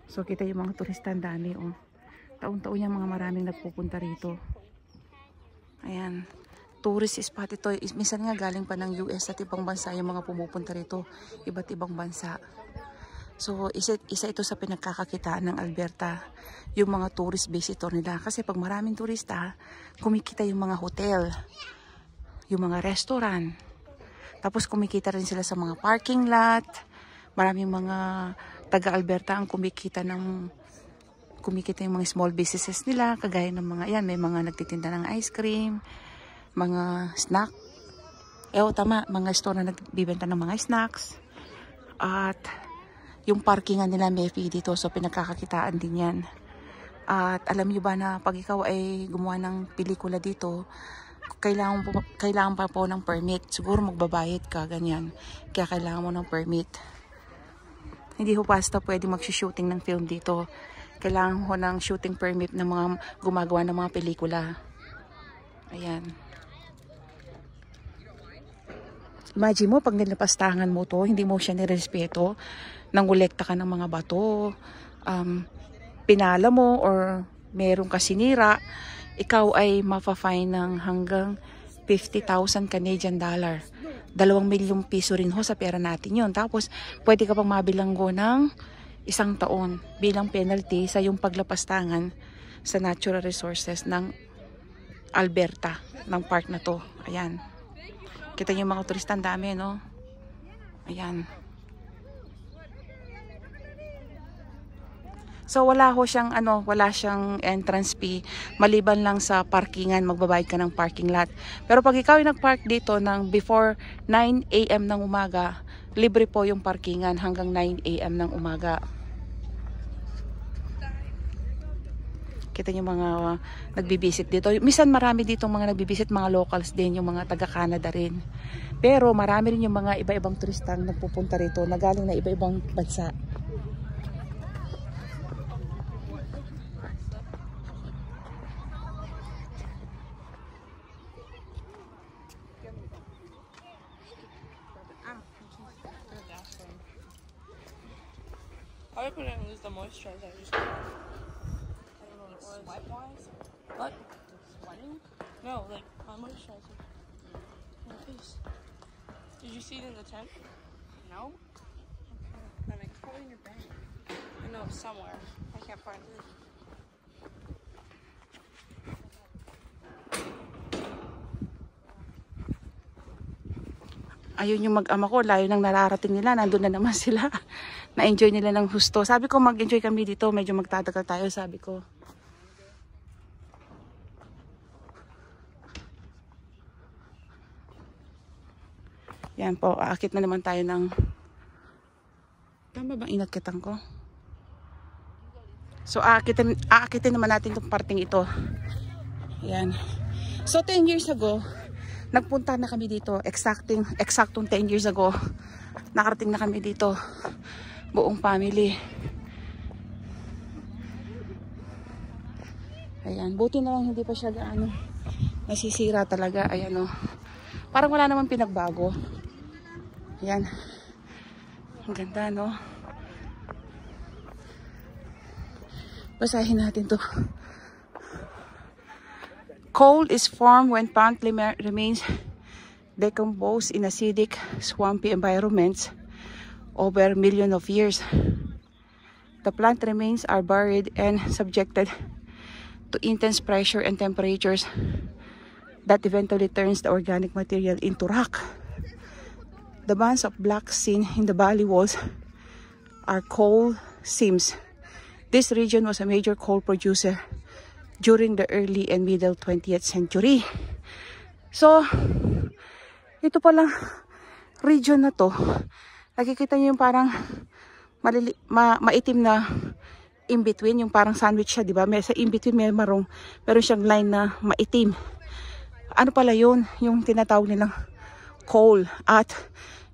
So kita yung mga turista, ang dami oh. Taon-taon yung mga maraming nagpupunta rito. Ayan. Tourist spot ito. Minsan nga galing pa ng US at ibang bansa yung mga pumupunta rito. Iba't ibang bansa. So isa ito sa pinagkakakitaan ng Alberta. Yung mga tourist visitor nila. Kasi pag maraming turista, kumikita yung mga hotel. Yung mga restaurant. Tapos kumikita rin sila sa mga parking lot. Maraming mga taga-Alberta ang kumikita yung mga small businesses nila, kagaya ng mga, yan, may mga nagtitinda ng ice cream, mga snack. Tama, mga store na nagbibenta ng mga snacks. At yung parkingan nila may fee dito, so pinagkakakitaan din yan. At alam niyo ba na pag ikaw ay gumawa ng pelikula dito, kailangan pa po ng permit. Siguro magbabayad ka, ganyan. Kaya kailangan mo ng permit. Hindi ho basta pwede mag-shooting ng film dito. Kailangan ko ng shooting permit ng mga gumagawa ng mga pelikula. Ayan. Imagine mo, pag nilapastangan mo to, hindi mo siya nirespeto, nangolekta ka ng mga bato, pinala mo, or meron ka sinira, ikaw ay mapa-fine ng hanggang 50,000 Canadian dollar. 2 milyong piso rin ho sa pera natin yun. Tapos, pwede ka pang mabilanggo ng 1 taon bilang penalty sa yung paglapastangan sa natural resources ng Alberta, ng park na to. Ayan. Kita niyo yung mga turista, ang dami, no? Ayan. So wala siyang entrance fee, maliban lang sa parkingan, magbabayad ka ng parking lot. Pero pag ikaw ay nagpark dito ng before 9 AM ng umaga, libre po yung parkingan hanggang 9 AM ng umaga. Kita niyo mga nagbibisit dito. Minsan marami dito mga nagbibisit, mga locals din, yung mga taga-Canada rin. Pero marami rin yung mga iba-ibang turistang nagpupunta rito na galing na iba-ibang bansa. I couldn't lose the moisturizer. Sweat-wise? What? Sweating? No, like my moisturizer. My face. Did you see it in the tent? No. Okay. Then it's probably in your bag. I know it's somewhere. I can't find it. Ayun yung mag-ama ko, layo nang nararating nila, nandun na naman sila. Na-enjoy nila ng husto. Sabi ko mag-enjoy kami dito, medyo magtatagal tayo, sabi ko. Yan po, aakit na naman tayo ng... Tama bang inakitan ko? So aakitin naman natin itong parting ito. Yan. So 10 years ago, nagpunta na kami dito, eksaktong 10 years ago, nakarating na kami dito, buong family. Ayan, buti na lang hindi pa siya gaano nasisira talaga. Ayan o, parang wala naman pinagbago. Ayan, ang ganda, no? Basahin natin to. Coal is formed when plant remains decomposed in acidic, swampy environments over millions of years. The plant remains are buried and subjected to intense pressure and temperatures that eventually turns the organic material into rock. The bands of black seen in the valley walls are coal seams. This region was a major coal producer during the early and middle 20th century. So, ito palang region na to, nakikita nyo yung parang maitim na in-between, yung parang sandwich siya, di ba? May sa in-between may marong, meron siyang line na maitim. Ano pala yun? Yung tinatawag nilang coal. At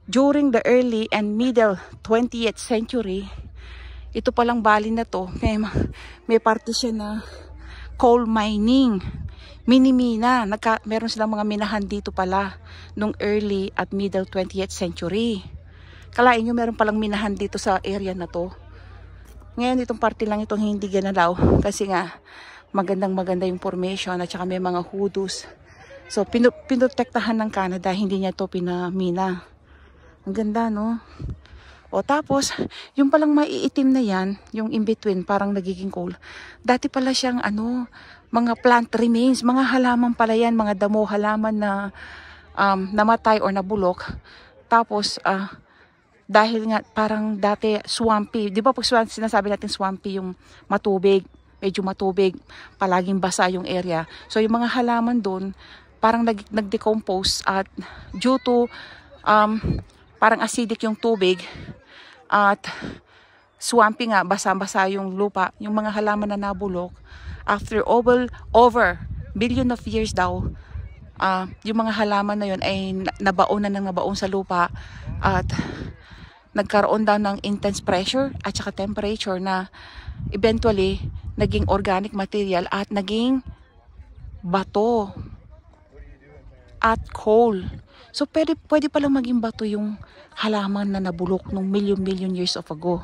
during the early and middle 20th century, ito palang valley na to, may parte siya na coal mining, minimina. Meron silang mga minahan dito pala nung early at middle 20th century. Kalain nyo meron palang minahan dito sa area na to. Ngayon itong parte lang itong hindi ginalaw kasi nga maganda yung formation at saka may mga hudus. So pinotektahan ng Canada, hindi niya to pinamina. Ang ganda, no? O tapos, yung palang maiitim na yan, yung in-between, parang nagiging coal. Dati pala siyang mga plant remains, mga halaman pala yan, mga damo halaman na namatay or nabulok. Tapos, dahil nga parang dati swampy, di ba pag sinasabi natin swampy yung matubig, medyo matubig, palaging basa yung area. So yung mga halaman doon, parang nag-decompose at due to parang acidic yung tubig at swampy nga, basa-basa yung lupa, yung mga halaman na nabulok, after over billion of years daw, yung mga halaman na yun ay nabaon sa lupa at nagkaroon daw ng intense pressure at saka temperature na eventually naging organic material at naging bato at coal. So pwede palang maging bato yung halaman na nabulok nung million years of ago.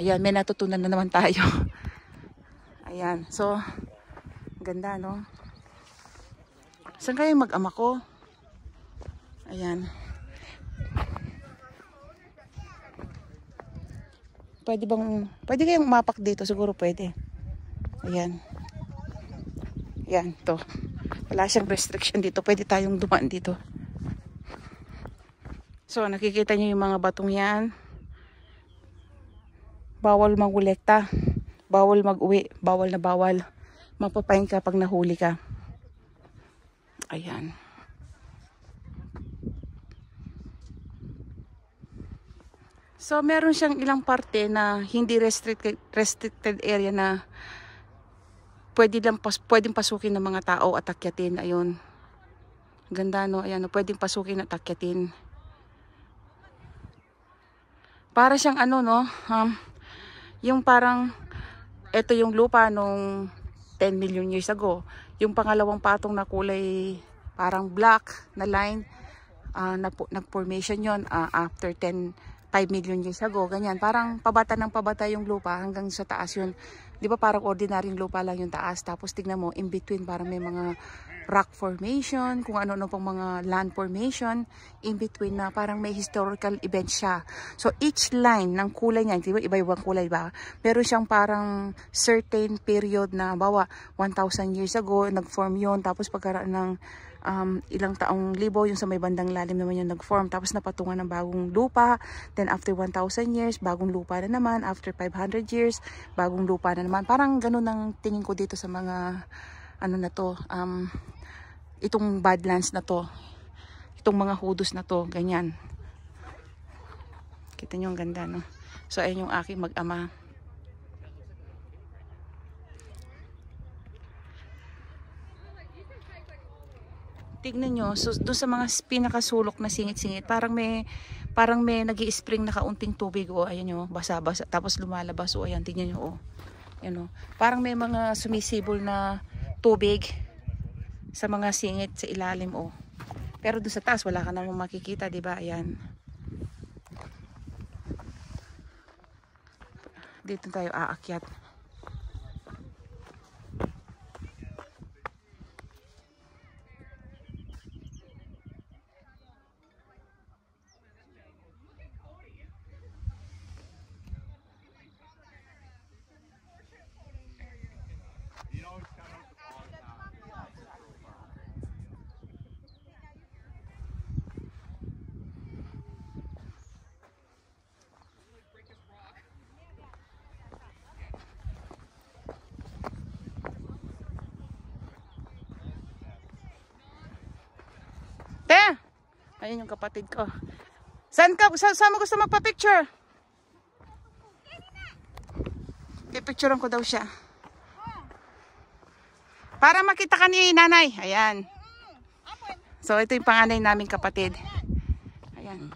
Ayan, may natutunan na naman tayo. Ayan, so ganda, no? Saan kayo mag-ama ko? Ayan. Pwede kayong umapak dito, siguro pwede. Ayan. Ayan, to. Wala siyang restriction dito, pwede tayong dumaan dito. So, nakikita niyo yung mga batong yan. Bawal magulekta, bawal mag-uwi, bawal na bawal. Mapapain ka pag nahuli ka. Ayan. So, meron siyang ilang parte na hindi restricted area na pwedeng pasukin ng mga tao at akyatin. Ayun. Ganda, no? Ayan, pwedeng pasukin at akyatin. Para siyang no? Yung parang, ito yung lupa nung 10 million years ago. Yung pangalawang patong na kulay, parang black na line, nag-formation yon after 5 million years ago, ganyan. Parang pabata ng pabata yung lupa hanggang sa taas yun. Di ba parang ordinaryong lupa lang yung taas. Tapos tignan mo, in between parang may mga rock formation, kung ano-ano pang mga land formation, in between na parang may historical event siya. So each line ng kulay niya, di ba iba-ibang kulay ba? Pero siyang parang certain period na, bawa 1,000 years ago, nag-form yun. Tapos pagkaraan ng ilang taong libo, yung sa may bandang lalim naman yung nag-form, tapos napatungan ng bagong lupa, then after 1,000 years, bagong lupa na naman, after 500 years, bagong lupa na naman. Parang ganun ang tingin ko dito sa mga na to, itong badlands na to, itong mga hudus na to, ganyan. Kita nyo ang ganda, no? So ayun yung aking mag-ama. Tignan nyo, so, doon sa mga pinakasulok na singit-singit, parang may nag-i-spring na kaunting tubig, o ayan nyo, basa-basa, tapos lumalabas, o ayan, tignan nyo, o. Ayan, o. Parang may mga sumisibol na tubig sa mga singit sa ilalim, o. Pero doon sa taas, wala ka namang makikita, diba? Ayan. Dito tayo aakyat. Ayun yung kapatid ko. Saan mo gusto magpa-picture? Pipicturean ko daw siya. Para makita ka ni nanay. Ayan. So ito yung panganay naming kapatid. Ayan.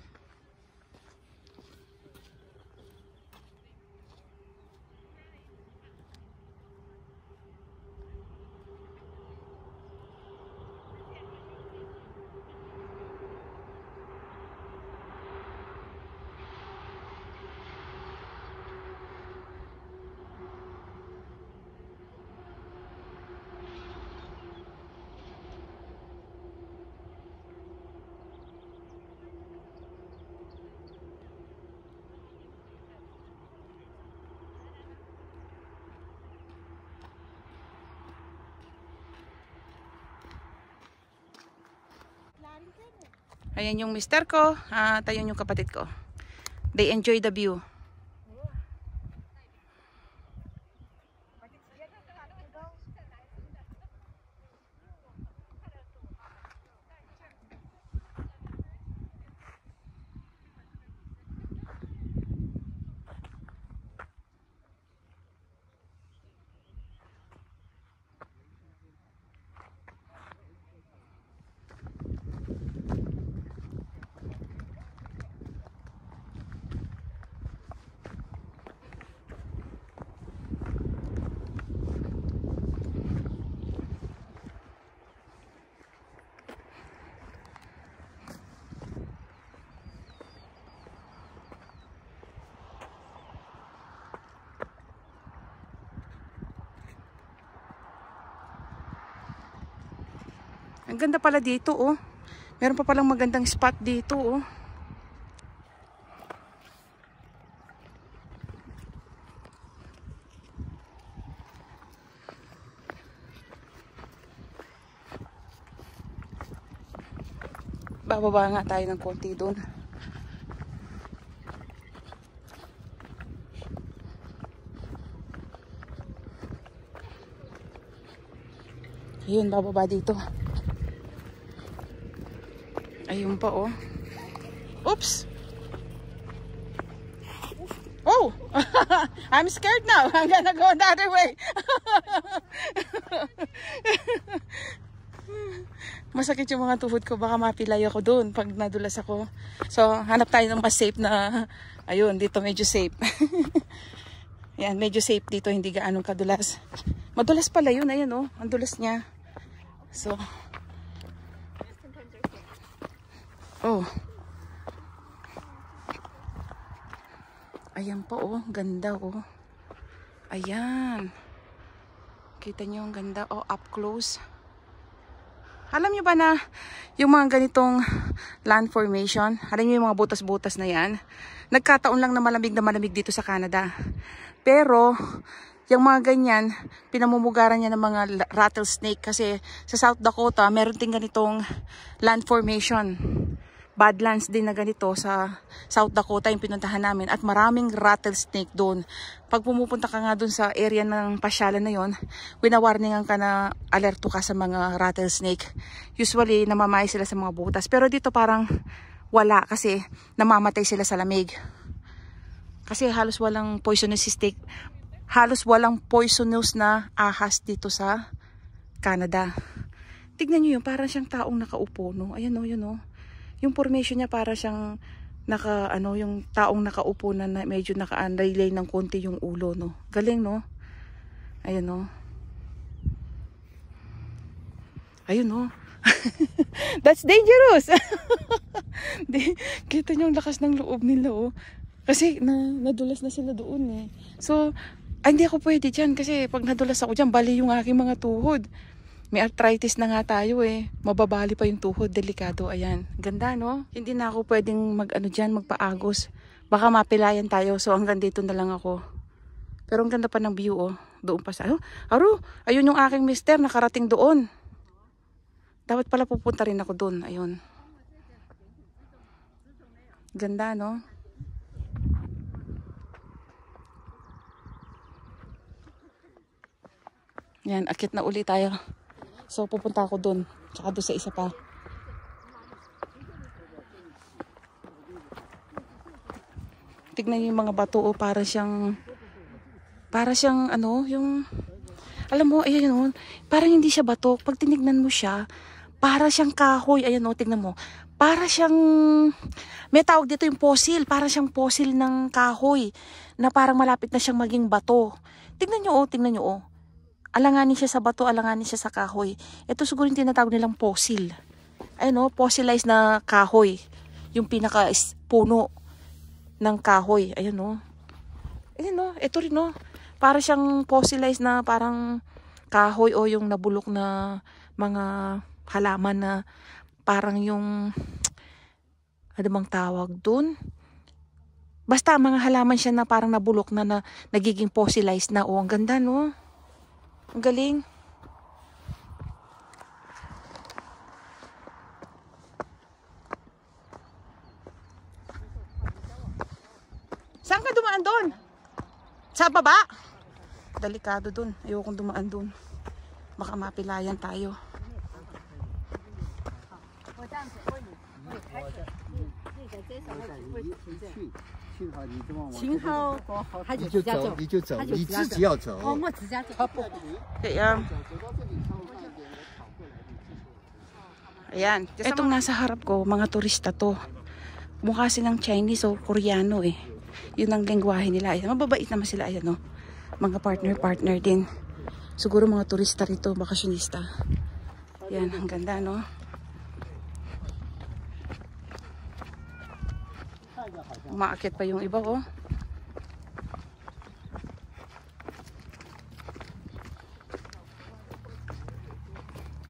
Ayan yung mister ko at ayun yung kapatid ko. They enjoy the view. Ang ganda pala dito, oh. Meron pa palang magandang spot dito, oh. Bababa nga tayo ng konti doon. Ayun, bababa dito. Ayun pa, oh. Oops! Oh! I'm scared now. I'm gonna go the other way. Masakit yung mga tuhod ko. Baka mapilay ako doon pag nadulas ako. So, hanap tayo ng mas safe na... Ayun, dito medyo safe. Yan, medyo safe dito. Hindi gaanong kadulas. Madulas pala yun. Ayan, oh. Ang dulas niya. So... Oh. Ayan pa, oh. Ganda, oh. Ayan. Kita nyo ang ganda, oh. Up close. Alam nyo ba na yung mga ganitong land formation, alam nyo yung mga butas-butas na yan, nagkataon lang na malamig dito sa Canada. Pero, yung mga ganyan, pinamumugaran niya ng mga rattlesnake kasi sa South Dakota, meron din ganitong land formation. Badlands din na ganito sa South Dakota yung pinuntahan namin at maraming rattlesnake doon. Pag pumupunta ka nga doon sa area ng pasyalan na yon, winawarningan ka na alerto ka sa mga rattlesnake. Usually namamay sila sa mga butas, pero dito parang wala kasi namamatay sila sa lamig. Kasi halos walang poisonous snake, halos walang poisonous na ahas dito sa Canada. Tignan nyo yun, parang siyang taong nakaupo, no? Ayan, no, yun, no? Yung formation niya para siyang yung taong nakaupo na medyo naka-relay ng konti yung ulo, no. Galing, no. Ayun, no. Ayun, no. That's dangerous. Kita niyo yung lakas ng loob nila, oh. Kasi nadulas na sila doon, eh. So, hindi ako pwede dyan kasi pag nadulas ako dyan, bali yung aking mga tuhod. May arthritis na nga tayo, eh. Mababali pa yung tuhod, delikado. Ayan. Ganda, no? Hindi na ako pwedeng magpaagos. Baka mapilayan tayo. So, hanggang dito na lang ako. Pero ang ganda pa ng view, oh. Doon pa sa... ayun yung aking mister. Nakarating doon. Dapat pala pupunta rin ako doon. Ayun. Ganda, no? Yan, akit na uli tayo. So, pupunta ako doon. Tsaka doon sa isa pa. Tignan niyo yung mga bato, oh, para siyang yung alam mo, ayan, oh, parang hindi siya bato. Pag tinignan mo siya, para siyang kahoy. Ayan, oh, tignan mo. Para siyang may tawag dito yung fossil, para siyang fossil ng kahoy na parang malapit na siyang maging bato. Tignan niyo, oh. Alanganin siya sa bato, alanganin siya sa kahoy. Ito siguro yung tinatawag nilang fossil. Ayun, fossilized na kahoy. Yung pinaka-puno ng kahoy. Ayun, no. Ayun, ito rin, no. Para siyang fossilized na parang kahoy o yung nabulok na mga halaman na parang yung ano bang tawag dun? Basta mga halaman siya na parang nabulok na nagiging fossilized na. Ang ganda, no. Ang galing. Sa baba! Delikado dun. Ayokong dumaan dun. Baka mapilayan tayo.你就走，你自己要走。我自家走。 Kaya, ayan. Itong nasa harap ko, mga turista to. Mukha silang Chinese o Koreano eh. Yun ang lengguwahe nila. Ayan, mababait naman sila. Ayan, no? Mga partner din. Siguro mga turista rito, bakasyonista. Yan, ang ganda, no? Umaakit pa yung iba, oh.